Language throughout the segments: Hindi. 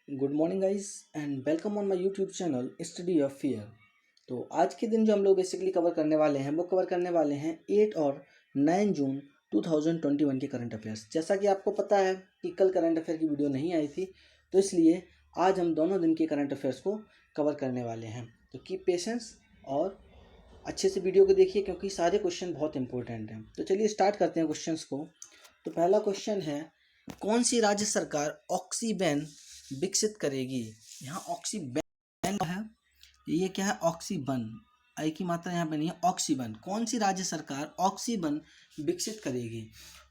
Good morning guys and welcome on my YouTube channel study of fear. तो आज के दिन जो हम लोग बेसिकली कवर करने वाले हैं वो कवर करने वाले हैं 8 और 9 जून 2021 के करंट अफेयर्स। जैसा कि आपको पता है कि कल करंट अफेयर की वीडियो नहीं आई थी, तो इसलिए आज हम दोनों दिन के करंट अफेयर्स को कवर करने वाले हैं। तो कीप पेशेंस और अच्छे से वीडियो को देखिए क्योंकि सारे क्वेश्चन बहुत इंपॉर्टेंट हैं। तो चलिए स्टार्ट करते हैं क्वेश्चंस को। तो पहला क्वेश्चन है, कौन सी राज्य सरकार ऑक्सीबेन विकसित करेगी। यहाँ ऑक्सीबेन है, ये क्या है, ऑक्सीबन। आई की मात्रा यहाँ पे नहीं है, ऑक्सीबन। कौन सी राज्य सरकार ऑक्सीबन विकसित करेगी।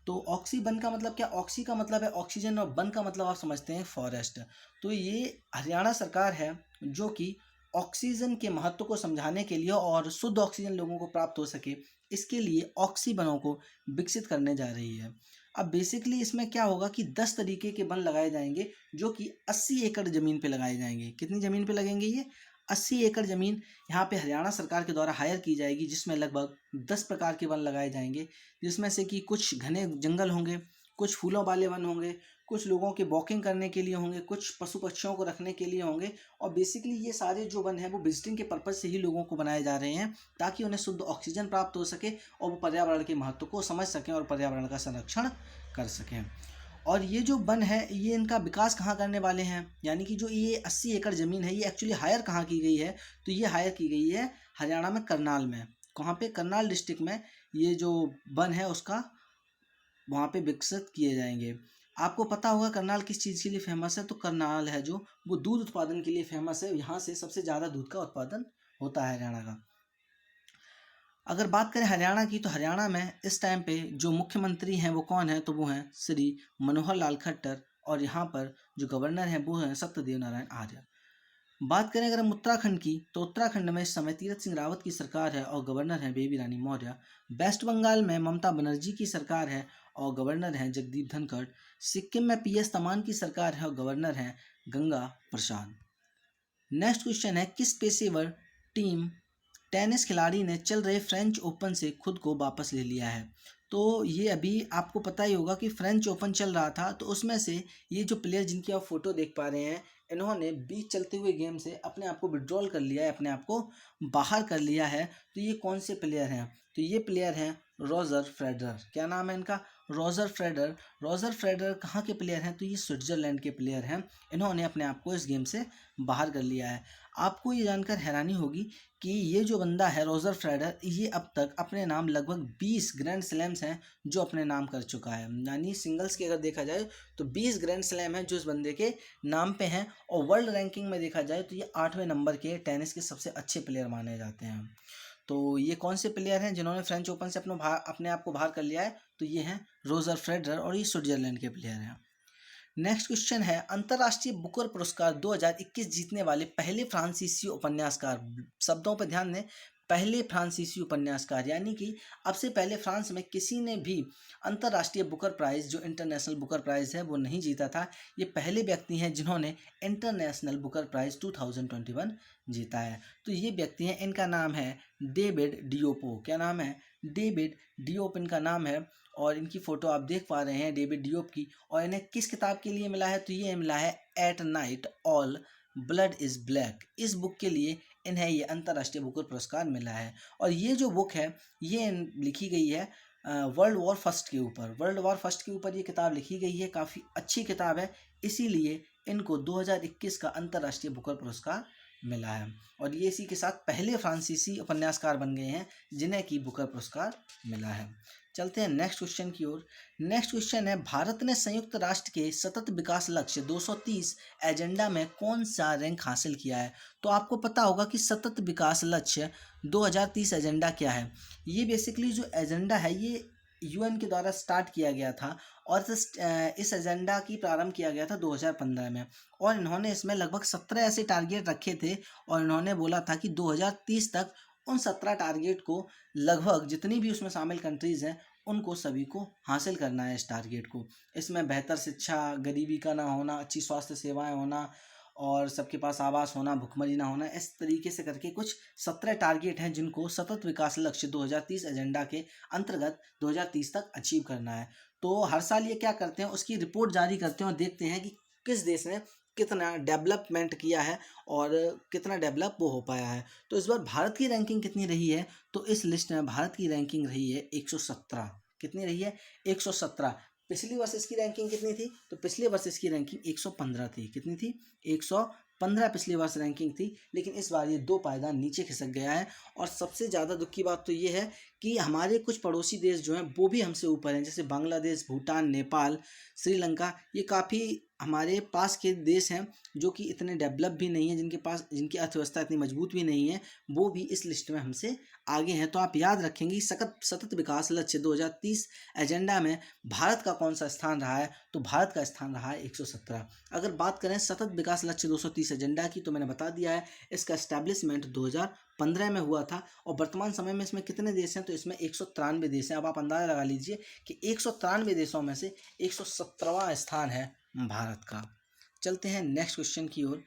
तो ऑक्सीबन का मतलब क्या, ऑक्सी का मतलब है ऑक्सीजन और बन का मतलब आप समझते हैं फॉरेस्ट। तो ये हरियाणा सरकार है जो कि ऑक्सीजन के महत्व को समझाने के लिए और शुद्ध ऑक्सीजन लोगों को प्राप्त हो सके, इसके लिए ऑक्सीबनों को विकसित करने जा रही है। अब बेसिकली इसमें क्या होगा कि 10 तरीके के वन लगाए जाएंगे जो कि 80 एकड़ ज़मीन पे लगाए जाएंगे। कितनी ज़मीन पे लगेंगे ये, 80 एकड़ ज़मीन यहाँ पे हरियाणा सरकार के द्वारा हायर की जाएगी, जिसमें लगभग 10 प्रकार के वन लगाए जाएंगे, जिसमें से कि कुछ घने जंगल होंगे, कुछ फूलों वाले वन होंगे, कुछ लोगों के वॉकिंग करने के लिए होंगे, कुछ पशु पक्षियों को रखने के लिए होंगे। और बेसिकली ये सारे जो वन हैं वो विजिटिंग के पर्पज़ से ही लोगों को बनाए जा रहे हैं ताकि उन्हें शुद्ध ऑक्सीजन प्राप्त हो सके और वो पर्यावरण के महत्व को समझ सकें और पर्यावरण का संरक्षण कर सकें। और ये जो वन है ये इनका विकास कहाँ करने वाले हैं, यानी कि जो ये 80 एकड़ ज़मीन है ये एक्चुअली हायर कहाँ की गई है, तो ये हायर की गई है हरियाणा में करनाल में। कहाँ पे, करनाल डिस्ट्रिक्ट में ये जो वन है उसका वहाँ पे विकसित किए जाएंगे। आपको पता होगा करनाल किस चीज़ के लिए फेमस है, तो करनाल है जो वो दूध उत्पादन के लिए फेमस है। यहाँ से सबसे ज़्यादा दूध का उत्पादन होता है हरियाणा का। अगर बात करें हरियाणा की, तो हरियाणा में इस टाइम पे जो मुख्यमंत्री हैं वो कौन है, तो वो हैं श्री मनोहर लाल खट्टर, और यहाँ पर जो गवर्नर हैं वो हैं सत्यदेव नारायण आर्य। बात करें अगर हम उत्तराखंड की, तो उत्तराखंड में इस समय तीरथ सिंह रावत की सरकार है और गवर्नर हैं बेबी रानी मौर्य। वेस्ट बंगाल में ममता बनर्जी की सरकार है और गवर्नर हैं जगदीप धनखड़। सिक्किम में पीएस तमान की सरकार है और गवर्नर हैं गंगा प्रसाद। नेक्स्ट क्वेश्चन है, किस पेशेवर टीम टेनिस खिलाड़ी ने चल रहे फ्रेंच ओपन से खुद को वापस ले लिया है। तो ये अभी आपको पता ही होगा कि फ्रेंच ओपन चल रहा था, तो उसमें से ये जो प्लेयर जिनकी आप फोटो देख पा रहे हैं, इन्होंने बीच चलते हुए गेम से अपने आप को विड्रॉल कर लिया है, अपने आप को बाहर कर लिया है। तो ये कौन से प्लेयर हैं, तो ये प्लेयर हैं रॉजर फेडरर। क्या नाम है इनका, रॉजर फेडरर। रॉजर फेडरर कहाँ के प्लेयर हैं, तो ये स्विट्जरलैंड के प्लेयर हैं। इन्होंने अपने आप को इस गेम से बाहर कर लिया है। आपको ये जानकर हैरानी होगी कि ये जो बंदा है रॉजर फेडरर, ये अब तक अपने नाम लगभग 20 ग्रैंड स्लैम्स हैं जो अपने नाम कर चुका है। यानी सिंगल्स की अगर देखा जाए तो 20 ग्रैंड स्लैम हैं जो इस बंदे के नाम पे हैं। और वर्ल्ड रैंकिंग में देखा जाए तो ये 8वें नंबर के टेनिस के सबसे अच्छे प्लेयर माने जाते हैं। तो ये कौन से प्लेयर हैं जिन्होंने फ्रेंच ओपन से अपने आप को बाहर कर लिया है, तो ये हैं रॉजर फेडरर और ये स्विट्जरलैंड के प्लेयर हैं। नेक्स्ट क्वेश्चन है, अंतर्राष्ट्रीय बुकर पुरस्कार 2021 जीतने वाले पहले फ्रांसीसी उपन्यासकार। शब्दों पर ध्यान दें, पहले फ्रांसीसी उपन्यासकार, यानी कि अब से पहले फ्रांस में किसी ने भी अंतर्राष्ट्रीय बुकर प्राइज़, जो इंटरनेशनल बुकर प्राइज़ है, वो नहीं जीता था। ये पहले व्यक्ति हैं जिन्होंने इंटरनेशनल बुकर प्राइज़ 2021 जीता है। तो ये व्यक्ति हैं, इनका नाम है डेविड डियोपो। क्या नाम है, डेविड डियोप इनका नाम है। और इनकी फ़ोटो आप देख पा रहे हैं डेविड डियोप की। और इन्हें किस किताब के लिए मिला है, तो ये मिला है at night all blood is black. इस बुक के लिए इन्हें ये अंतर्राष्ट्रीय बुकर पुरस्कार मिला है। और ये जो बुक है ये लिखी गई है वर्ल्ड वॉर फर्स्ट के ऊपर। वर्ल्ड वॉर फर्स्ट के ऊपर ये किताब लिखी गई है, काफ़ी अच्छी किताब है, इसीलिए इनको 2021 का अंतर्राष्ट्रीय बुकर पुरस्कार मिला है। और ये इसी के साथ पहले फ्रांसीसी उपन्यासकार बन गए हैं जिन्हें की बुकर पुरस्कार मिला है। चलते हैं नेक्स्ट क्वेश्चन की ओर। नेक्स्ट क्वेश्चन है, भारत ने संयुक्त राष्ट्र के सतत विकास लक्ष्य 230 एजेंडा में कौन सा रैंक हासिल किया है। तो आपको पता होगा कि सतत विकास लक्ष्य 2030 एजेंडा क्या है। ये बेसिकली जो एजेंडा है ये यूएन के द्वारा स्टार्ट किया गया था और इस एजेंडा की प्रारंभ किया गया था 2015 में। और इन्होंने इसमें लगभग 17 ऐसे टारगेट रखे थे और इन्होंने बोला था कि 2030 तक उन 17 टारगेट को लगभग जितनी भी उसमें शामिल कंट्रीज़ हैं उनको सभी को हासिल करना है इस टारगेट को। इसमें बेहतर शिक्षा, गरीबी का ना होना, अच्छी स्वास्थ्य सेवाएं होना और सबके पास आवास होना, भुखमरी ना होना, इस तरीके से करके कुछ 17 टारगेट हैं जिनको सतत विकास लक्ष्य 2030 एजेंडा के अंतर्गत 2030 तक अचीव करना है। तो हर साल ये क्या करते हैं, उसकी रिपोर्ट जारी करते हैं और देखते हैं कि किस देश ने कितना डेवलपमेंट किया है और कितना डेवलप वो हो पाया है। तो इस बार भारत की रैंकिंग कितनी रही है, तो इस लिस्ट में भारत की रैंकिंग रही है 117। कितनी रही है? 117। पिछली वर्ष इसकी रैंकिंग कितनी थी? तो पिछले वर्ष इसकी रैंकिंग 115 थी। कितनी थी? 115 पिछले वर्ष रैंकिंग थी, लेकिन इस बार ये 2 पायदान नीचे खिसक गया है। और सबसे ज़्यादा दुख की बात तो ये है कि हमारे कुछ पड़ोसी देश जो हैं वो भी हमसे ऊपर हैं, जैसे बांग्लादेश, भूटान, नेपाल, श्रीलंका। ये काफ़ी हमारे पास के देश हैं जो कि इतने डेवलप भी नहीं है, जिनकी अर्थव्यवस्था इतनी मजबूत भी नहीं है, वो भी इस लिस्ट में हमसे आगे हैं। तो आप याद रखेंगे सतत विकास लक्ष्य 2030 एजेंडा में भारत का कौन सा स्थान रहा है, तो भारत का स्थान रहा है 117। अगर बात करें सतत विकास लक्ष्य 230 एजेंडा की, तो मैंने बता दिया है इसका एस्टैब्लिशमेंट 2015 में हुआ था और वर्तमान समय में इसमें कितने देश हैं, तो इसमें 193 देश हैं। अब आप अंदाजा लगा लीजिए कि 193 देशों में से 117वां स्थान है भारत का। चलते हैं नेक्स्ट क्वेश्चन की ओर।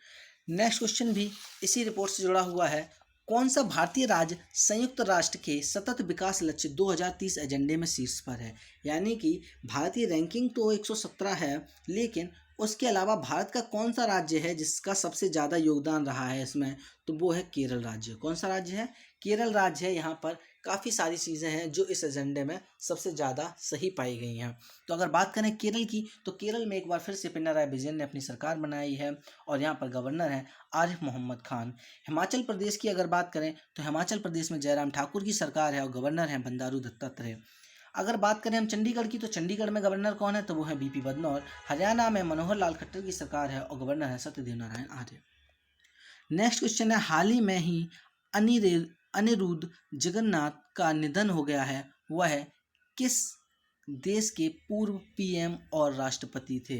नेक्स्ट क्वेश्चन भी इसी रिपोर्ट से जुड़ा हुआ है। कौन सा भारतीय राज्य संयुक्त राष्ट्र के सतत विकास लक्ष्य 2030 एजेंडे में शीर्ष पर है? यानी कि भारतीय रैंकिंग तो 117 है, लेकिन उसके अलावा भारत का कौन सा राज्य है जिसका सबसे ज़्यादा योगदान रहा है इसमें, तो वो है केरल राज्य। कौन सा राज्य है? केरल राज्य है। यहाँ पर काफ़ी सारी चीज़ें हैं जो इस एजेंडे में सबसे ज़्यादा सही पाई गई हैं। तो अगर बात करें केरल की, तो केरल में एक बार फिर से पिनराई विजयन ने अपनी सरकार बनाई है और यहाँ पर गवर्नर हैं आरिफ मोहम्मद खान। हिमाचल प्रदेश की अगर बात करें, तो हिमाचल प्रदेश में जयराम ठाकुर की सरकार है और गवर्नर हैं बंडारू दत्तात्रेय। अगर बात करें हम चंडीगढ़ की, तो चंडीगढ़ में गवर्नर कौन है, तो वो है बीपी बदनौर। हरियाणा में मनोहर लाल खट्टर की सरकार है और गवर्नर है सत्यदेव नारायण आर्य। नेक्स्ट क्वेश्चन है, हाल ही में ही अनिरुद्ध जगन्नाथ का निधन हो गया है, वह किस देश के पूर्व पीएम और राष्ट्रपति थे?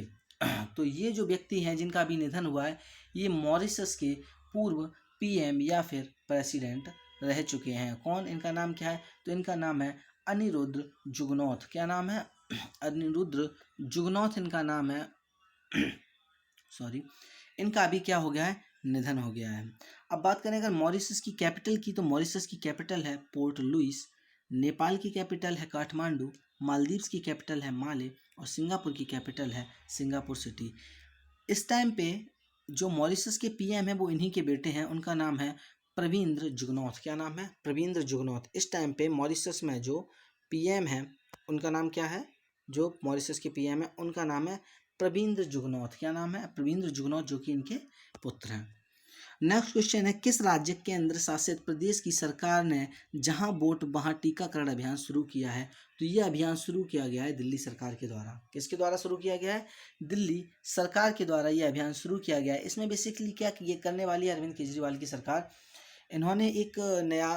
तो ये जो व्यक्ति हैं जिनका अभी निधन हुआ है, ये मॉरिशस के पूर्व पीएम या फिर प्रेसिडेंट रह चुके हैं। कौन? इनका नाम क्या है? तो इनका नाम है अनिरुद्ध जुगनौथ। क्या नाम है? अनिरुद्ध जुगनौथ इनका नाम है। सॉरी, इनका अभी क्या हो गया है? निधन हो गया है। अब बात करें अगर मॉरिशस की कैपिटल की, तो मॉरिशस की कैपिटल है पोर्ट लुइस। नेपाल की कैपिटल है काठमांडू। मालदीव्स की कैपिटल है माले और सिंगापुर की कैपिटल है सिंगापुर सिटी। इस टाइम पे जो मॉरिशस के पीएम है वो इन्हीं के बेटे हैं, उनका नाम है प्रविंद्र जुगनौथ। क्या नाम है? प्रविंद्र जुगनौथ। इस टाइम पे मॉरिशस में जो पीएम है उनका नाम क्या है? जो मॉरिशस के पीएम है उनका नाम है प्रविंद्र जुगनौथ। क्या नाम है? प्रविंद्र जुगनौथ, जो कि इनके पुत्र हैं। नेक्स्ट क्वेश्चन है, किस राज्य केंद्र शासित प्रदेश की सरकार ने जहां वोट वहां टीकाकरण अभियान शुरू किया है? तो ये अभियान शुरू किया गया है दिल्ली सरकार के द्वारा। किसके द्वारा शुरू किया गया है? दिल्ली सरकार के द्वारा ये अभियान शुरू किया गया है। इसमें बेसिकली क्या ये करने वाली है अरविंद केजरीवाल की सरकार, इन्होंने एक नया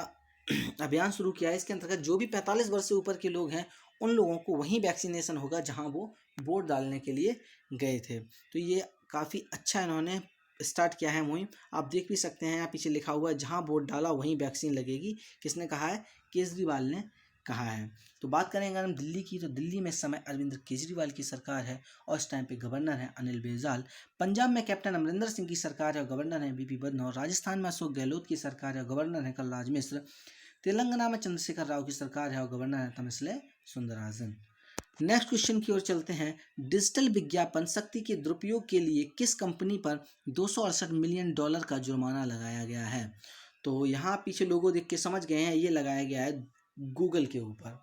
अभियान शुरू किया है। इसके अंतर्गत जो भी 45 वर्ष से ऊपर के लोग हैं उन लोगों को वहीं वैक्सीनेशन होगा जहां वो वोट डालने के लिए गए थे। तो ये काफ़ी अच्छा इन्होंने स्टार्ट किया है मुहिम। आप देख भी सकते हैं यहाँ पीछे लिखा हुआ है, जहां वोट डाला वहीं वैक्सीन लगेगी। किसने कहा है? केजरीवाल ने कहा है। तो बात करें अगर हम दिल्ली की, तो दिल्ली में इस समय अरविंद केजरीवाल की सरकार है और इस टाइम पे गवर्नर है अनिल बैजल। पंजाब में कैप्टन अमरिंदर सिंह की सरकार है और गवर्नर है बीपी बदनौर। राजस्थान में अशोक गहलोत की सरकार है और गवर्नर है कलराज मिश्र। तेलंगाना में चंद्रशेखर राव की सरकार है और गवर्नर है तमिलसाई सुंदरराजन। नेक्स्ट क्वेश्चन की ओर चलते हैं। डिजिटल विज्ञापन शक्ति के दुरुपयोग के लिए किस कंपनी पर $268 मिलियन का जुर्माना लगाया गया है? तो यहाँ पीछे लोगो देख के समझ गए हैं, ये लगाया गया है गूगल के ऊपर।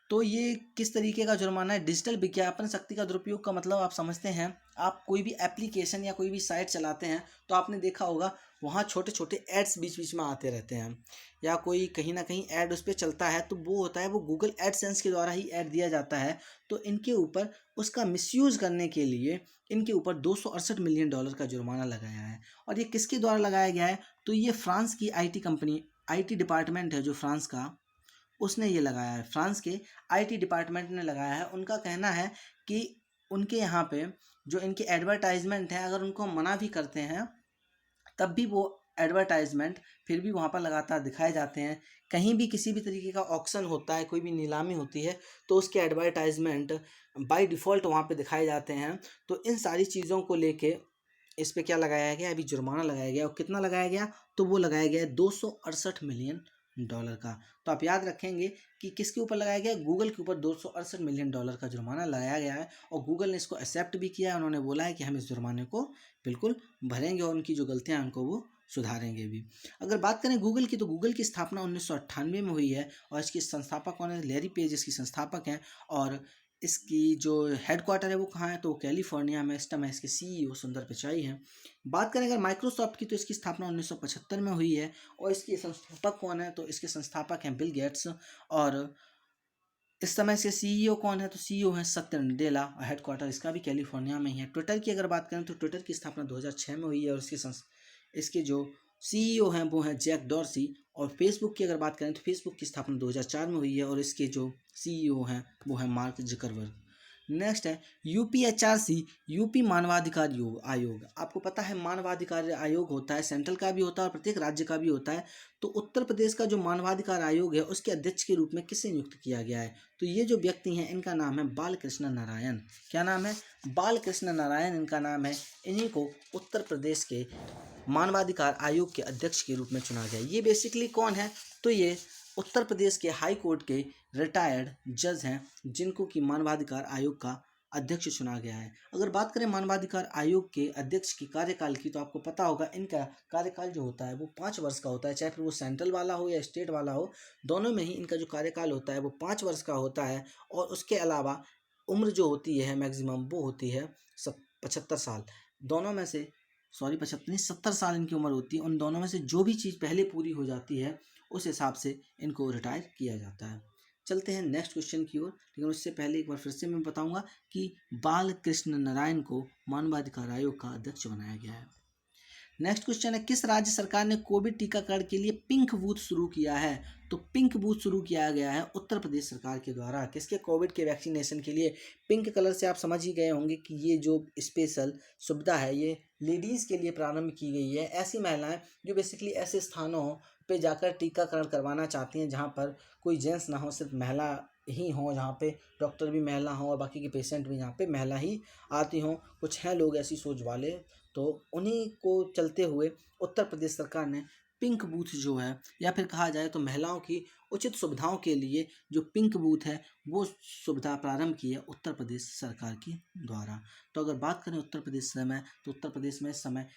तो ये किस तरीके का जुर्माना है? डिजिटल विज्ञापन शक्ति का दुरुपयोग का मतलब आप समझते हैं, आप कोई भी एप्लीकेशन या कोई भी साइट चलाते हैं तो आपने देखा होगा वहाँ छोटे छोटे एड्स बीच बीच में आते रहते हैं, या कोई कहीं ना कहीं ऐड उस पर चलता है, तो वो होता है वो गूगल एडसेंस के द्वारा ही ऐड दिया जाता है। तो इनके ऊपर उसका मिसयूज़ करने के लिए इनके ऊपर $268 मिलियन का जुर्माना लगाया है। और ये किसके द्वारा लगाया गया है? तो ये फ्रांस की आईटी कंपनी, आईटी डिपार्टमेंट है जो फ्रांस का, उसने ये लगाया है। फ्रांस के आईटी डिपार्टमेंट ने लगाया है। उनका कहना है कि उनके यहाँ पे जो इनके एडवर्टाइजमेंट है, अगर उनको मना भी करते हैं तब भी वो एडवर्टाइजमेंट फिर भी वहाँ पर लगातार दिखाए जाते हैं। कहीं भी किसी भी तरीके का ऑक्शन होता है, कोई भी नीलामी होती है, तो उसके एडवर्टाइजमेंट बाय डिफ़ॉल्ट वहाँ पे दिखाए जाते हैं। तो इन सारी चीज़ों को लेके इस पे क्या लगाया गया? अभी जुर्माना लगाया गया। और कितना लगाया गया? तो वो लगाया गया $268 मिलियन। डॉलर का। तो आप याद रखेंगे कि किसके ऊपर लगाया गया है, गूगल के ऊपर $268 मिलियन का जुर्माना लगाया गया है और गूगल ने इसको एक्सेप्ट भी किया है। उन्होंने बोला है कि हम इस जुर्माने को बिल्कुल भरेंगे और उनकी जो गलतियां हैं उनको वो सुधारेंगे भी। अगर बात करें गूगल की, तो गूगल की स्थापना 1998 में हुई है और इसके संस्थापक कौन है, लैरी पेज इसकी संस्थापक हैं। और इसकी जो हेडक्वार्टर है वो कहाँ है, तो कैलिफोर्निया में। इस टाइम इसके सीईओ सुंदर पिचाई हैं। बात करें अगर माइक्रोसॉफ्ट की, तो इसकी स्थापना 1975 में हुई है और इसके संस्थापक कौन है, तो इसके संस्थापक हैं बिल गेट्स। और इस समय इसके सीईओ कौन है, तो सीईओ है सत्य नडेला और हेडक्वार्टर इसका भी कैलिफोर्निया में ही है। ट्विटर की अगर बात करें तो ट्विटर की स्थापना 2006 में हुई है और इसके जो सीईओ हैं वो हैं जैक डॉर्सी। और फेसबुक की अगर बात करें तो फेसबुक की स्थापना 2004 में हुई है और इसके जो सीईओ हैं वो हैं मार्क जकरबर्ग। नेक्स्ट है यूपीएचआरसी, यूपी मानवाधिकार आयोग। आपको पता है मानवाधिकार आयोग होता है, सेंट्रल का भी होता है और प्रत्येक राज्य का भी होता है। तो उत्तर प्रदेश का जो मानवाधिकार आयोग है उसके अध्यक्ष के रूप में किसे नियुक्त किया गया है, तो ये जो व्यक्ति हैं इनका नाम है बालकृष्ण नारायण। क्या नाम है, बालकृष्ण नारायण इनका नाम है। इन्हीं को उत्तर प्रदेश के मानवाधिकार आयोग के अध्यक्ष के रूप में चुना गया। ये बेसिकली कौन है, तो ये उत्तर प्रदेश के हाई कोर्ट के रिटायर्ड जज हैं जिनको कि मानवाधिकार आयोग का अध्यक्ष चुना गया है। अगर बात करें मानवाधिकार आयोग के अध्यक्ष की कार्यकाल की, तो आपको पता होगा इनका कार्यकाल जो होता है वो 5 वर्ष का होता है, चाहे फिर वो सेंट्रल वाला हो या स्टेट वाला हो, दोनों में ही इनका जो कार्यकाल होता है वो 5 वर्ष का होता है। और उसके अलावा उम्र जो होती है मैक्सिमम वो होती है 75 साल। दोनों में से 75 नहीं 70 साल इनकी उम्र होती है। उन दोनों में से जो भी चीज़ पहले पूरी हो जाती है उस हिसाब से इनको रिटायर किया जाता है। चलते हैं नेक्स्ट क्वेश्चन की ओर, लेकिन उससे पहले एक बार फिर से मैं बताऊंगा कि बालकृष्ण नारायण को मानवाधिकार आयोग का अध्यक्ष बनाया गया है। नेक्स्ट क्वेश्चन है किस राज्य सरकार ने कोविड टीकाकरण के लिए पिंक बूथ शुरू किया है, तो पिंक बूथ शुरू किया गया है उत्तर प्रदेश सरकार के द्वारा। किसके, कोविड के वैक्सीनेशन के लिए। पिंक कलर से आप समझ ही गए होंगे कि ये जो स्पेशल सुविधा है ये लेडीज़ के लिए प्रारंभ की गई है। ऐसी महिलाएं जो बेसिकली ऐसे स्थानों पे जाकर टीकाकरण करवाना चाहती हैं जहाँ पर कोई जेंट्स ना हो, सिर्फ महिला ही हो, जहाँ पे डॉक्टर भी महिला हो और बाकी के पेशेंट भी यहाँ पे महिला ही आती हों। कुछ हैं लोग ऐसी सोच वाले, तो उन्हीं को चलते हुए उत्तर प्रदेश सरकार ने पिंक बूथ जो है, या फिर कहा जाए तो महिलाओं की उचित सुविधाओं के लिए जो पिंक बूथ है वो सुविधा प्रारंभ की है उत्तर प्रदेश सरकार के द्वारा। तो अगर बात करें उत्तर प्रदेश समय, तो उत्तर प्रदेश में इस समय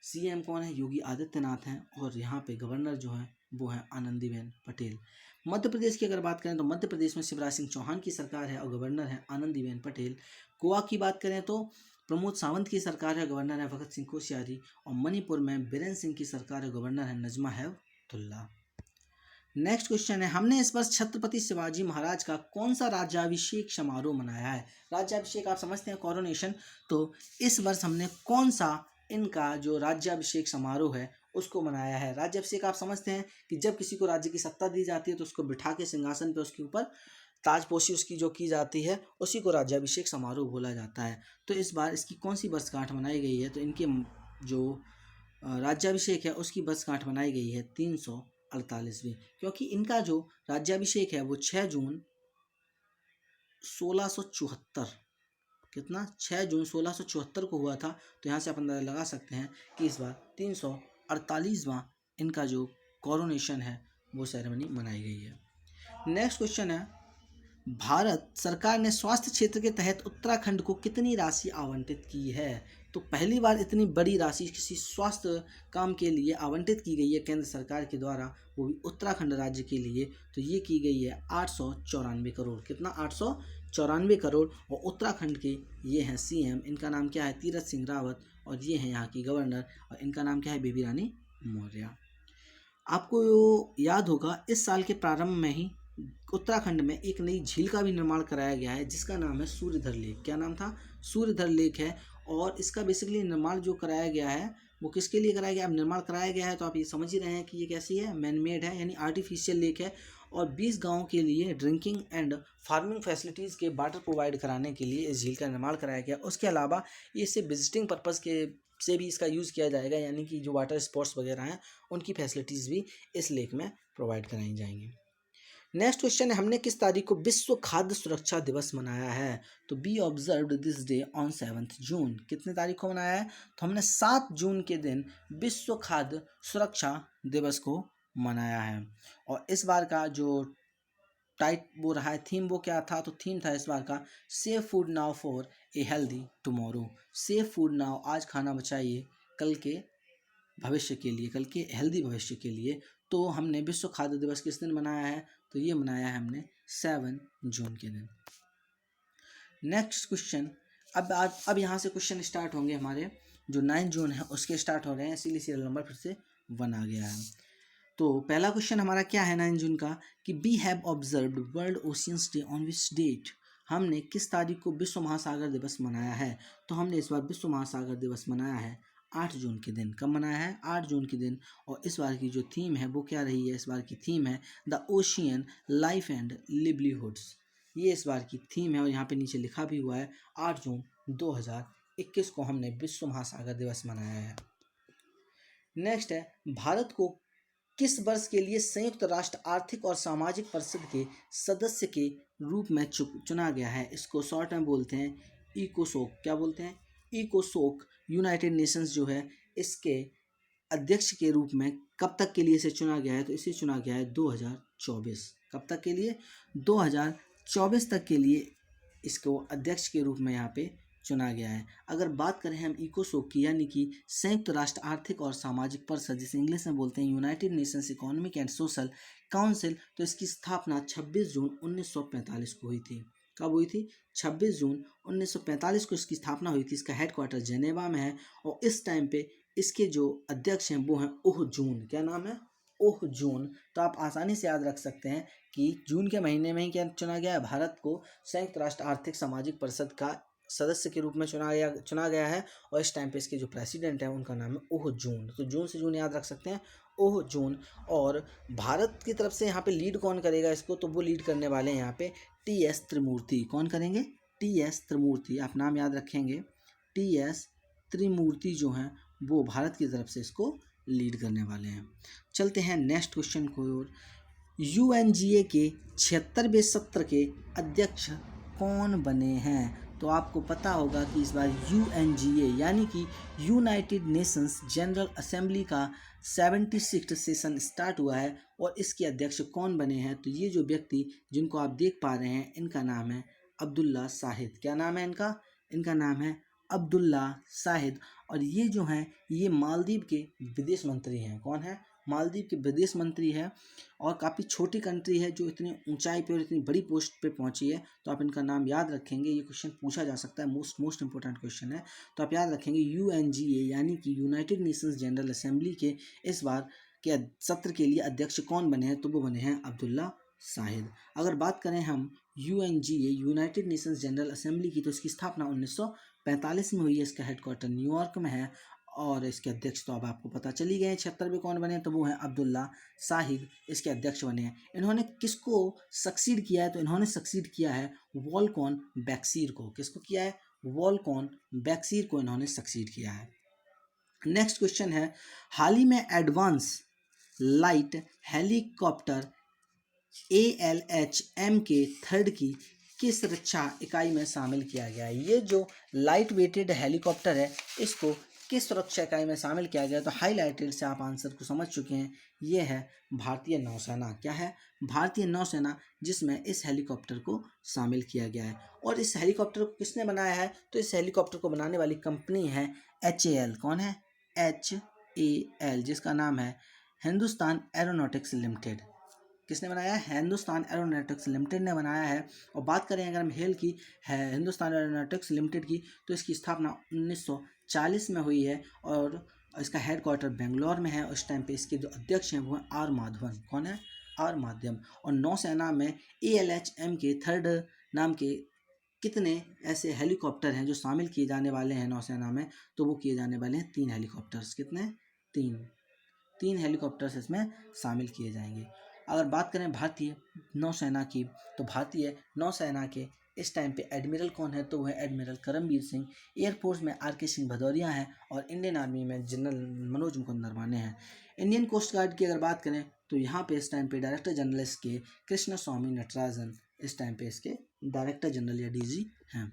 सीएम कौन है, योगी आदित्यनाथ हैं और यहाँ पे गवर्नर जो है वो है आनंदीबेन पटेल। मध्य प्रदेश की अगर बात करें तो मध्य प्रदेश में शिवराज सिंह चौहान की सरकार है और गवर्नर है आनंदीबेन पटेल। गोवा की बात करें तो प्रमोद सावंत की सरकार है, गवर्नर है भगत सिंह कोश्यारी। और मणिपुर में बीरेन सिंह की सरकार है, गवर्नर है नजमा हेपतुल्ला। नेक्स्ट क्वेश्चन है हमने इस वर्ष छत्रपति शिवाजी महाराज का कौन सा राज्याभिषेक समारोह मनाया है। राज्याभिषेक आप समझते हैं कोरोनेशन, तो इस वर्ष हमने कौन सा इनका जो राज्याभिषेक समारोह है उसको मनाया है। राज्याभिषेक आप समझते हैं कि जब किसी को राज्य की सत्ता दी जाती है तो उसको बिठा के सिंहासन पे उसके ऊपर ताजपोशी उसकी जो की जाती है उसी को राज्याभिषेक समारोह बोला जाता है। तो इस बार इसकी कौन सी वर्षगांठ मनाई गई है, तो इनके जो राज्याभिषेक है उसकी वर्षगांठ मनाई गई है 348वीं, क्योंकि इनका जो राज्याभिषेक है वो 6 जून 1674, कितना 6 जून 1674 को हुआ था। तो यहाँ से आप अंदाजा लगा सकते हैं कि इस बार 348वां इनका जो कोरोनेशन है वो सेरेमनी मनाई गई है। नेक्स्ट क्वेश्चन है भारत सरकार ने स्वास्थ्य क्षेत्र के तहत उत्तराखंड को कितनी राशि आवंटित की है। तो पहली बार इतनी बड़ी राशि किसी स्वास्थ्य काम के लिए आवंटित की गई है केंद्र सरकार के द्वारा, वो भी उत्तराखंड राज्य के लिए। तो ये की गई है 894 करोड़, कितना 894 करोड़। और उत्तराखंड के ये हैं सीएम, इनका नाम क्या है, तीरथ सिंह रावत। और ये हैं यहाँ की गवर्नर और इनका नाम क्या है, बेबी रानी मौर्य। आपको याद होगा इस साल के प्रारंभ में ही उत्तराखंड में एक नई झील का भी निर्माण कराया गया है जिसका नाम है सूर्यधर लेक। क्या नाम था, सूर्यधर लेक है। और इसका बेसिकली निर्माण जो कराया गया है वो किसके लिए कराया गया, अब निर्माण कराया गया है तो आप ये समझ ही रहे हैं कि ये कैसी है, मैन मेड है यानी आर्टिफिशियल लेक है। और 20 गाँव के लिए ड्रिंकिंग एंड फार्मिंग फैसिलिटीज़ के वाटर प्रोवाइड कराने के लिए इस झील का निर्माण कराया गया। उसके अलावा ये सिर्फ विजिटिंग पर्पज़ के से भी इसका यूज़ किया जाएगा, यानी कि जो वाटर स्पोर्ट्स वगैरह हैं उनकी फैसिलिटीज़ भी इस लेक में प्रोवाइड कराई जाएंगी। नेक्स्ट क्वेश्चन है हमने किस तारीख को विश्व खाद्य सुरक्षा दिवस मनाया है। तो B observed this day on 7 जून, कितने तारीख को मनाया है, तो हमने 7 जून के दिन विश्व खाद्य सुरक्षा दिवस को मनाया है। और इस बार का जो टाइट वो रहा है थीम, वो क्या था, तो थीम था इस बार का save food now for a healthy tomorrow. Save food now, आज खाना बचाइए कल के भविष्य के लिए, कल के हेल्दी भविष्य के लिए। तो हमने विश्व खाद्य दिवस किस दिन मनाया है, तो ये मनाया है हमने 7 जून के दिन। नेक्स्ट क्वेश्चन, अब यहाँ से क्वेश्चन स्टार्ट होंगे हमारे, जो 9 जून है उसके स्टार्ट हो रहे हैं, इसीलिए सीरियल नंबर फिर से 1 आ गया है। तो पहला क्वेश्चन हमारा क्या है 9 जून का, कि we have observed world oceans day on which date. हमने किस तारीख को विश्व महासागर दिवस मनाया है, तो हमने इस बार विश्व महासागर दिवस मनाया है 8 जून के दिन। कब मनाया है, 8 जून के दिन। और इस बार की जो थीम है वो क्या रही है, इस बार की थीम है द ओशियन लाइफ एंड लिवलीहुड्स। ये इस बार की थीम है, और यहाँ पे नीचे लिखा भी हुआ है 8 जून 2021 को हमने विश्व महासागर दिवस मनाया है। नेक्स्ट है, भारत को किस वर्ष के लिए संयुक्त राष्ट्र आर्थिक और सामाजिक परिषद के सदस्य के रूप में चुना गया है। इसको शॉर्ट में बोलते हैं इकोसोक। क्या बोलते हैं, इकोसोक। यूनाइटेड नेशंस जो है इसके अध्यक्ष के रूप में कब तक के लिए इसे चुना गया है, तो इसे चुना गया है 2024। कब तक के लिए, 2024 तक के लिए इसको अध्यक्ष के रूप में यहाँ पे चुना गया है। अगर बात करें हम इकोसोक की, यानी कि संयुक्त राष्ट्र आर्थिक और सामाजिक परिषद, जिसे इंग्लिश में बोलते हैं United Nations economic and social council, तो इसकी स्थापना 26 जून 1945 को हुई थी। कब हुई थी, 26 जून 1945 को इसकी स्थापना हुई थी। इसका हेडक्वार्टर जेनेवा में है, और इस टाइम पे इसके जो अध्यक्ष हैं वो हैं ओह जून। क्या नाम है, ओह जून। तो आप आसानी से याद रख सकते हैं कि जून के महीने में ही क्या चुना गया है, भारत को संयुक्त राष्ट्र आर्थिक सामाजिक परिषद का सदस्य के रूप में चुना गया है। और इस टाइम पे इसके जो प्रेसिडेंट हैं उनका नाम है ओह जून। तो जून से जून याद रख सकते हैं, ओह जून। और भारत की तरफ से यहाँ पे लीड कौन करेगा इसको, तो वो लीड करने वाले हैं यहाँ पे TS त्रिमूर्ति। कौन करेंगे, TS त्रिमूर्ति। आप नाम याद रखेंगे, TS त्रिमूर्ति जो हैं वो भारत की तरफ से इसको लीड करने वाले हैं। चलते हैं नेक्स्ट क्वेश्चन को ओर। UNGA के 76वें सत्र के अध्यक्ष कौन बने हैं, तो आपको पता होगा कि इस बार UNGA यानी कि यूनाइटेड नेशंस जनरल असेंबली का 76वां सेशन स्टार्ट हुआ है, और इसके अध्यक्ष कौन बने हैं, तो ये जो व्यक्ति जिनको आप देख पा रहे हैं इनका नाम है अब्दुल्ला शाहिद। क्या नाम है इनका, इनका नाम है अब्दुल्ला शाहिद। और ये जो हैं ये मालदीव के विदेश मंत्री हैं। कौन है, मालदीव के विदेश मंत्री है, और काफ़ी छोटी कंट्री है जो इतनी ऊंचाई पे और इतनी बड़ी पोस्ट पे पहुंची है। तो आप इनका नाम याद रखेंगे, ये क्वेश्चन पूछा जा सकता है, मोस्ट इंपॉर्टेंट क्वेश्चन है। तो आप याद रखेंगे UNGA यानी कि यूनाइटेड नेशंस जनरल असेंबली के इस बार के सत्र के लिए अध्यक्ष कौन बने हैं, तो वो बने हैं अब्दुल्ला शाहिद। अगर बात करें हम UNGA United Nations general assembly की, तो इसकी स्थापना 1945 में हुई है। इसका हेडक्वार्टर न्यूयॉर्क में है, और इसके अध्यक्ष तो अब आपको पता चली गए हैं 76वें कौन बने, तो वो हैं अब्दुल्ला शाहिद इसके अध्यक्ष बने हैं। इन्होंने किसको सक्सीड किया है, तो इन्होंने सक्सीड किया है वॉल्कॉन बैक्सीर को। किसको किया है, वॉल्कॉन बैक्सीर को इन्होंने सक्सीड किया है। नेक्स्ट क्वेश्चन है, हाल ही में एडवांस लाइट हेलीकॉप्टर ALHM के थर्ड की किस रक्षा इकाई में शामिल किया गया है। ये जो लाइट वेटेड हेलीकॉप्टर है इसको किस सुरक्षा इकाई में शामिल किया गया, तो हाईलाइटेड से आप आंसर को समझ चुके हैं। ये है भारतीय नौसेना। क्या है, भारतीय नौसेना, जिसमें इस हेलीकॉप्टर को शामिल किया गया है। और इस हेलीकॉप्टर को किसने बनाया है, तो इस हेलीकॉप्टर को बनाने वाली कंपनी है HAL। कौन है, HAL, जिसका नाम है हिंदुस्तान एरोनॉटिक्स लिमिटेड। किसने बनाया है, हिंदुस्तान एरोनॉटिक्स लिमिटेड ने बनाया है। और बात करें अगर हम हेल की है हिंदुस्तान एरोनॉटिक्स लिमिटेड की, तो इसकी स्थापना 1940 में हुई है, और इसका हेडक्वार्टर बेंगलोर में है। उस टाइम पे इसके जो अध्यक्ष हैं वो हैं R माधवन। कौन है, R माधवन। और नौसेना में ALHM के थर्ड नाम के कितने ऐसे हेलीकॉप्टर हैं जो शामिल किए जाने वाले हैं नौसेना में, तो वो किए जाने वाले हैं 3 हेलीकॉप्टर्स। कितने, 3 हेलीकॉप्टर्स इसमें शामिल किए जाएंगे। अगर बात करें भारतीय नौसेना की, तो भारतीय नौसेना के इस टाइम पे एडमिरल कौन है, तो वह एडमिरल करमबीर सिंह। एयरफोर्स में RK सिंह भदौरिया हैं, और इंडियन आर्मी में जनरल मनोज मुकुंद नरवाने हैं। इंडियन कोस्ट गार्ड की अगर बात करें, तो यहाँ पे इस टाइम पे डायरेक्टर जनरल इसके कृष्ण स्वामी नटराजन इस टाइम पे इसके डायरेक्टर जनरल या DG हैं।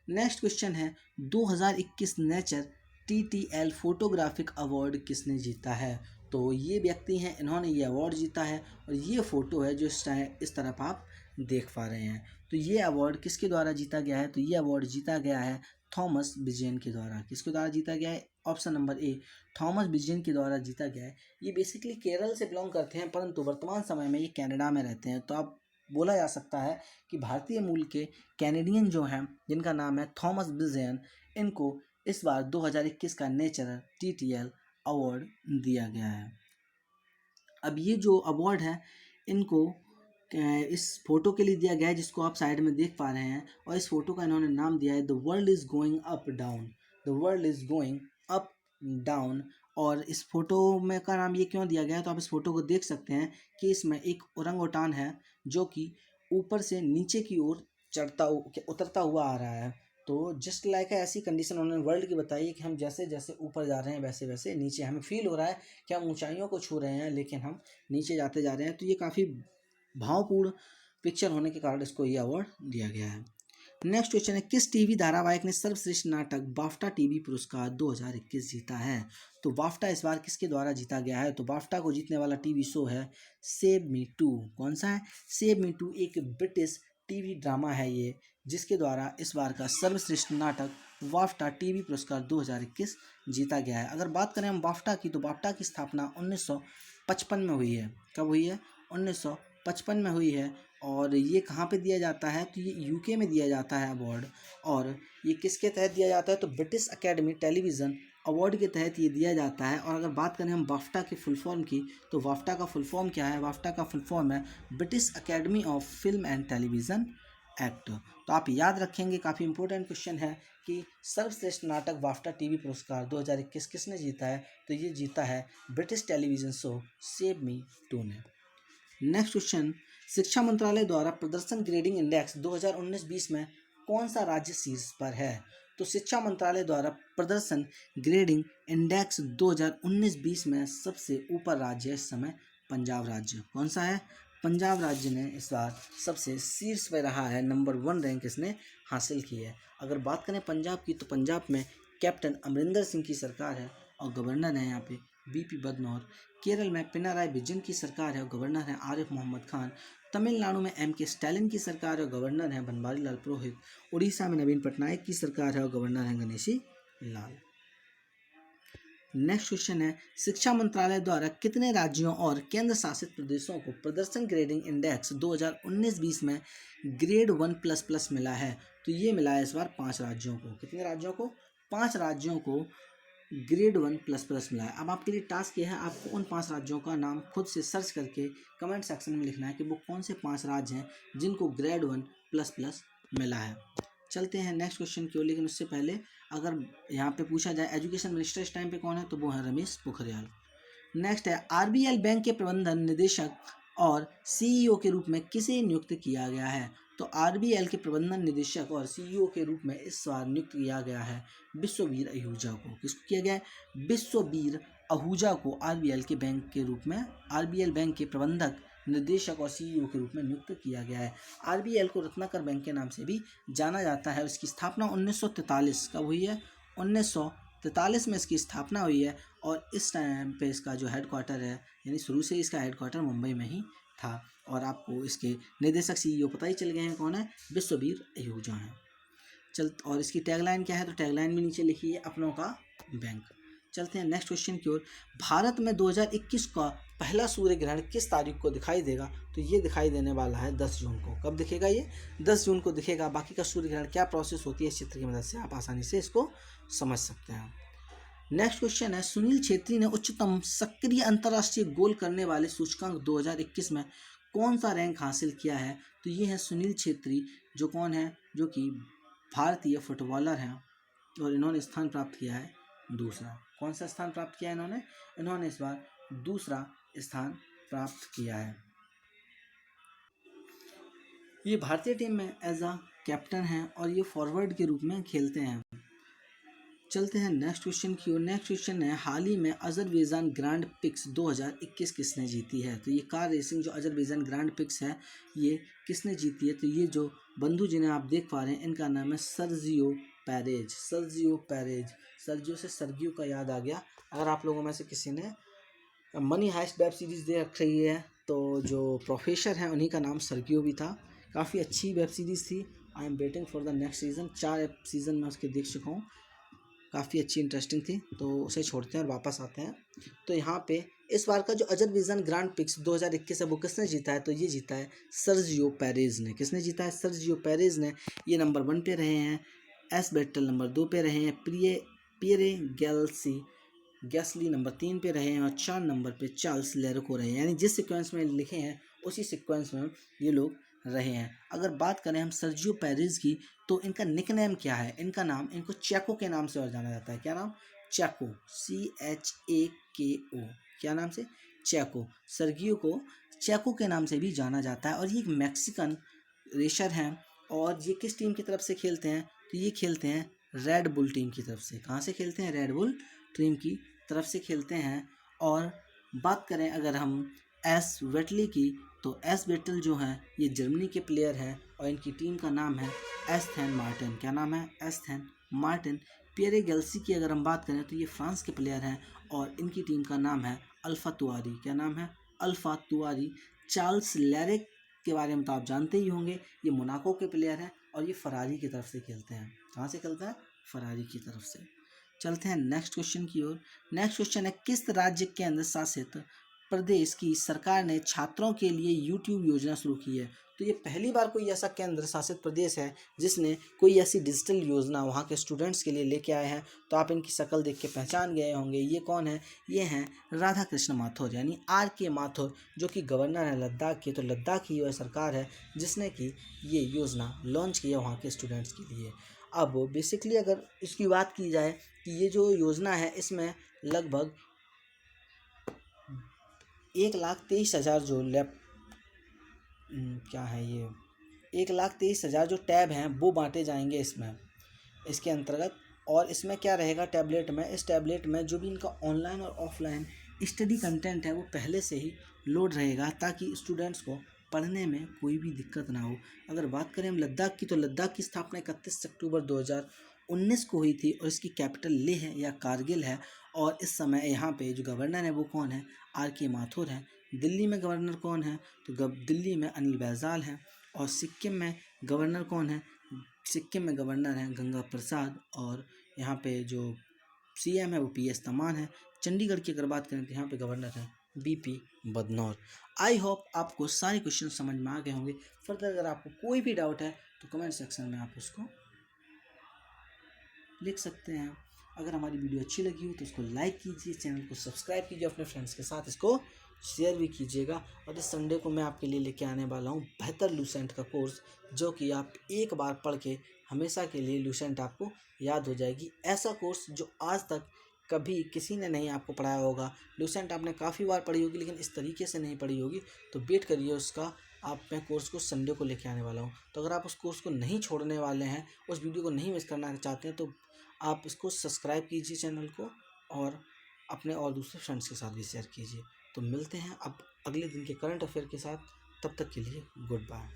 नेक्स्ट क्वेश्चन है, 2021 नेचर TTL फोटोग्राफिक अवार्ड किसने जीता है, तो ये व्यक्ति हैं, इन्होंने ये अवार्ड जीता है और ये फ़ोटो है जो इस तरफ आप देख पा रहे हैं। तो ये अवार्ड किसके द्वारा जीता गया है? तो ये अवार्ड जीता गया है थॉमस बिजेन के द्वारा। किसके द्वारा जीता गया है? Option number A, Thomas Bijen के द्वारा जीता गया है। ये बेसिकली केरल से बिलोंग करते हैं, परंतु वर्तमान समय में ये कनाडा में रहते हैं। तो आप बोला जा सकता है कि भारतीय मूल के कैनेडियन जो हैं, जिनका नाम है थॉमस बिजेन, इनको इस बार 2021 का नेचर TTL अवार्ड दिया गया है। अब ये जो अवार्ड है इनको इस फोटो के लिए दिया गया है, जिसको आप साइड में देख पा रहे हैं, और इस फोटो का इन्होंने नाम दिया है the world is going up down. The world is going up down. और इस फोटो में का नाम ये क्यों दिया गया है? तो आप इस फोटो को देख सकते हैं कि इसमें एक ओरंगोटान है जो कि ऊपर से नीचे की ओर उतरता हुआ आ रहा है। तो जस्ट लाइक ऐसी कंडीशन उन्होंने वर्ल्ड की बताई है कि हम जैसे जैसे ऊपर जा रहे हैं वैसे वैसे नीचे हमें फील हो रहा है कि हम ऊंचाइयों को छू रहे हैं, लेकिन हम नीचे जाते जा रहे हैं। तो ये काफ़ी भावपूर्ण पिक्चर होने के कारण इसको ये अवार्ड दिया गया है। नेक्स्ट क्वेश्चन है, किस टीवी धारावाहिक ने सर्वश्रेष्ठ नाटक बाफ्टा टीवी पुरस्कार 2021 जीता है? तो बाफ्टा इस बार किसके द्वारा जीता गया है? तो बाफ्टा को जीतने वाला टीवी शो है सेव मी टू। कौन सा है? सेव मी टू एक ब्रिटिश टीवी ड्रामा है ये, जिसके द्वारा इस बार का सर्वश्रेष्ठ नाटक बाफ्टा टीवी पुरस्कार 2021 जीता गया है। अगर बात करें हम बाफ्टा की, तो बाफ्टा की स्थापना 1955 में हुई है। कब हुई है? 1955 में हुई है। और ये कहाँ पे दिया जाता है? तो ये यूके में दिया जाता है अवार्ड। और ये किसके तहत दिया जाता है? तो ब्रिटिश एकेडमी टेलीविज़न अवार्ड के तहत ये दिया जाता है। और अगर बात करें हम बाफ्टा की फुल फॉर्म की, तो बाफ्टा का फुल फॉर्म क्या है? बाफ्टा का फुल फॉर्म है British academy of film and television act. तो आप याद रखेंगे, काफ़ी इंपॉर्टेंट क्वेश्चन है कि सर्वश्रेष्ठ नाटक बाफ्टा टीवी पुरस्कार 2021 किसने जीता है? तो ये जीता है British television show save me too ने। नेक्स्ट क्वेश्चन, शिक्षा मंत्रालय द्वारा प्रदर्शन ग्रेडिंग इंडेक्स 2019-20 में कौन सा राज्य शीर्ष पर है? तो शिक्षा मंत्रालय द्वारा प्रदर्शन ग्रेडिंग इंडेक्स 2019-20 में सबसे ऊपर राज्य है इस समय पंजाब राज्य। कौन सा है? पंजाब राज्य ने इस बार सबसे शीर्ष पर रहा है, नंबर 1 रैंक इसने हासिल की है। अगर बात करें पंजाब की, तो पंजाब में कैप्टन अमरिंदर सिंह की सरकार है और गवर्नर है यहाँ पे BP बदनौर। केरल में पिनाराई विजयन की सरकार है और गवर्नर हैं आरिफ मोहम्मद खान। तमिलनाडु में MK स्टैलिन की सरकार है और गवर्नर हैं बनवारी लाल पुरोहित। उड़ीसा में नवीन पटनायक की सरकार है और गवर्नर हैं गणेशी लाल। नेक्स्ट क्वेश्चन है, शिक्षा मंत्रालय द्वारा कितने राज्यों और केंद्र शासित प्रदेशों को प्रदर्शन ग्रेडिंग इंडेक्स 2019-20 में ग्रेड 1++ मिला है? तो ये मिला है इस बार 5 राज्यों को। कितने राज्यों को? 5 राज्यों को ग्रेड 1++ मिला है। अब आपके लिए टास्क ये है, आपको उन 5 राज्यों का नाम खुद से सर्च करके कमेंट सेक्शन में लिखना है कि वो कौन से 5 राज्य हैं जिनको ग्रेड 1++ मिला है। चलते हैं नेक्स्ट क्वेश्चन की ओर, लेकिन उससे पहले अगर यहाँ पे पूछा जाए एजुकेशन मिनिस्टर इस टाइम पे कौन है, तो वो है रमेश पोखरियाल। नेक्स्ट है, RBL बैंक के प्रबंधन निदेशक और CEO के रूप में किसे नियुक्त किया गया है? तो RBL के प्रबंधन निदेशक और CEO के रूप में इस बार नियुक्त किया गया है विश्ववीर आहूजा को। किसको किया गया है? विश्ववीर आहूजा को RBL के बैंक के रूप में, RBL बैंक के प्रबंधक निदेशक और CEO के रूप में नियुक्त किया गया है। RBL को रत्नाकर बैंक के नाम से भी जाना जाता है। इसकी स्थापना 1943 कब हुई है? 1943 में इसकी स्थापना हुई है। और इस टाइम पे इसका जो हेडक्वार्टर है, यानी शुरू से इसका हेडक्वार्टर मुंबई में ही था। और आपको इसके निदेशक CEO पता ही चल गए हैं कौन है? विश्ववीर आहूजा हैं। और इसकी टैगलाइन क्या है? तो टैगलाइन भी नीचे लिखी है, अपनों का बैंक। चलते हैं नेक्स्ट क्वेश्चन की ओर। भारत में 2021 का पहला सूर्य ग्रहण किस तारीख को दिखाई देगा? तो ये दिखाई देने वाला है 10 जून को। कब दिखेगा ये? 10 जून को दिखेगा। बाकी का सूर्य ग्रहण क्या प्रोसेस होती है, इस चित्र की मदद से आप आसानी से इसको समझ सकते हैं। नेक्स्ट क्वेश्चन है, सुनील छेत्री ने उच्चतम सक्रिय अंतर्राष्ट्रीय गोल करने वाले सूचकांक 2021 में कौन सा रैंक हासिल किया है? तो ये है सुनील छेत्री, जो कौन है? जो कि भारतीय फुटबॉलर हैं और इन्होंने स्थान प्राप्त किया है दूसरा। कौन सा स्थान प्राप्त किया है इन्होंने? इन्होंने इस बार दूसरा स्थान प्राप्त किया है। ये भारतीय टीम में एज अ कैप्टन हैं और ये फॉरवर्ड के रूप में खेलते हैं। चलते हैं नेक्स्ट क्वेश्चन की ओर। नेक्स्ट क्वेश्चन है, हाल ही में अजरबैजान ग्रैंड पिक्स 2021 किसने जीती है? तो ये कार रेसिंग जो अजरबैजान ग्रैंड पिक्स है, ये किसने जीती है? तो ये जो बंधु जिन्हें आप देख पा रहे हैं, इनका नाम है Sergio Perez. Sergio Perez, Sergio से सर्गियो का याद आ गया। अगर आप लोगों में से किसी ने मनी हाइस्ट वेब सीरीज़ दे रख रही है, तो जो प्रोफेसर हैं उन्हीं का नाम सर्गियो भी था। काफ़ी अच्छी वेब सीरीज़ थी। I am waiting for the next season. 4 season मैं उसके देख चुका हूँ, काफ़ी अच्छी इंटरेस्टिंग थी। तो उसे छोड़ते हैं और वापस आते हैं। तो यहाँ पे इस बार का जो अजरबैजान ग्रांड प्रिक्स 2021 है वो किसने जीता है? तो ये जीता है सर्जियो पेरेज ने। किसने जीता है? सर्जियो पेरेज ने। ये नंबर 1 पे रहे हैं, एस बेटल नंबर 2 पे रहे हैं, पियरे गैसली नंबर 3 पे रहे हैं और 4 नंबर पे चार्ल्स लेरोको रहे हैं। यानी जिस सीक्वेंस में लिखे हैं उसी सीक्वेंस में ये लोग रहे हैं। अगर बात करें हम सर्जियो पेरेज की, तो इनका निकनेम क्या है? इनका नाम, इनको चैको के नाम से और जाना जाता है। क्या नाम? Chaco, CHAKO। क्या नाम से? चैको। सर्गियो को चैको के नाम से भी जाना जाता है और ये एक मैक्सिकन रेसर हैं। और ये किस टीम की तरफ से खेलते हैं? तो ये खेलते हैं रेड बुल टीम की तरफ से। कहाँ से खेलते हैं? रेड बुल टीम की तरफ से खेलते हैं। और बात करें अगर हम एस वेटली की, तो एस वेटल जो हैं ये जर्मनी के प्लेयर हैं और इनकी टीम का नाम है एस्थेन मार्टिन। क्या नाम है? एस्थेन मार्टिन। पियरे गैल्सी की अगर हम बात करें तो ये फ्रांस के प्लेयर हैं और इनकी टीम का नाम है अल्फा तुआरी। क्या नाम है? अल्फा तुआरी। चार्ल्स लेरेक के बारे में तो आप जानते ही होंगे, ये मोनाको के प्लेयर हैं और ये फरारी की तरफ से खेलते हैं। कहाँ से खेलता है? फरारी की तरफ से। चलते हैं नेक्स्ट क्वेश्चन की ओर। नेक्स्ट क्वेश्चन है, किस राज्य केंद्र शासित प्रदेश की सरकार ने छात्रों के लिए यूट्यूब योजना शुरू की है? तो ये पहली बार कोई ऐसा केंद्र शासित प्रदेश है जिसने कोई ऐसी डिजिटल योजना वहाँ के स्टूडेंट्स के लिए लेके आए हैं। तो आप इनकी शक्ल देख के पहचान गए होंगे, ये कौन है? ये हैं राधा कृष्ण माथुर, यानी RK माथुर, जो कि गवर्नर है लद्दाख के। तो लद्दाख की वह सरकार है जिसने कि ये योजना लॉन्च की है वहाँ के स्टूडेंट्स के लिए। अब बेसिकली अगर इसकी बात की जाए कि ये जो योजना है इसमें लगभग 1,23,000 जो क्या है ये 1,23,000 जो टैब हैं वो बांटे जाएंगे इसके अंतर्गत। और इसमें क्या रहेगा टैबलेट में? इस टैबलेट में जो भी इनका ऑनलाइन और ऑफलाइन स्टडी कंटेंट है वो पहले से ही लोड रहेगा, ताकि स्टूडेंट्स को पढ़ने में कोई भी दिक्कत ना हो। अगर बात करें हम लद्दाख की, तो लद्दाख की स्थापना 31 अक्टूबर 2019 को हुई थी और इसकी कैपिटल लेह है या कारगिल है। और इस समय यहाँ पे जो गवर्नर है वो कौन है? RK माथुर है। दिल्ली में गवर्नर कौन है? तो दिल्ली में अनिल बैजल हैं। और सिक्किम में गवर्नर कौन है? सिक्किम में गवर्नर हैं गंगा प्रसाद। और यहाँ पे जो CM है वो PS तमान है। चंडीगढ़ की अगर बात करें तो यहाँ पे गवर्नर है BP बदनौर। आई होप आपको सारे क्वेश्चन समझ में आ गए होंगे। फर्दर अगर आपको कोई भी डाउट है तो कमेंट सेक्शन में आप उसको लिख सकते हैं। अगर हमारी वीडियो अच्छी लगी हो तो उसको लाइक कीजिए, चैनल को सब्सक्राइब कीजिए, अपने फ्रेंड्स के साथ इसको शेयर भी कीजिएगा। और इस संडे को मैं आपके लिए लेके आने वाला हूँ बेहतर लूसेंट का कोर्स, जो कि आप एक बार पढ़ के हमेशा के लिए लूसेंट आपको याद हो जाएगी। ऐसा कोर्स जो आज तक कभी किसी ने नहीं आपको पढ़ाया होगा। लूसेंट आपने काफ़ी बार पढ़ी होगी लेकिन इस तरीके से नहीं पढ़ी होगी। तो वेट करिए उसका, आप मैं कोर्स को संडे को लेके आने वाला हूँ। तो अगर आप उस कोर्स को नहीं छोड़ने वाले हैं, उस वीडियो को नहीं मिस करना चाहते हैं, तो आप इसको सब्सक्राइब कीजिए चैनल को और अपने और दूसरे फ्रेंड्स के साथ भी शेयर कीजिए। तो मिलते हैं अब अगले दिन के करंट अफेयर के साथ। तब तक के लिए गुड बाय।